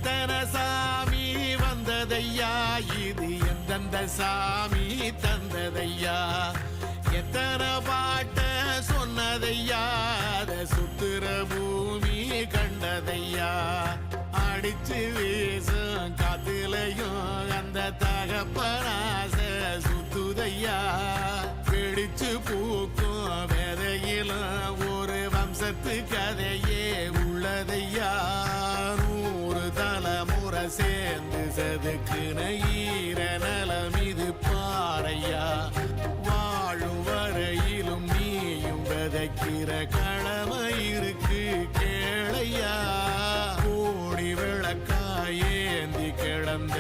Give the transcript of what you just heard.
எத்தனை சாமி வந்ததையா, இது எந்தெந்த சாமி தந்ததையா, எத்தனை பாட்ட சொன்னதையா, அத சுத்துற பூமி கண்டதையா, அடிச்சு வீசும் காத்துலையும் அந்த தகப்பனாச சுத்துதையா, பிடிச்சு பூக்கும் வேதையிலும் ஒரு வம்சத்து கதையே உள்ளதையா, 100 தலைமுறை சேர்ந்து செதுக்குன ஈர நலம் இது பாறையா, வாழும் வரையிலும் நீயும் விதைக்கிற கடமை இருக்கு கேளையா, கோடி விளக்காயேந்தி கிடந்த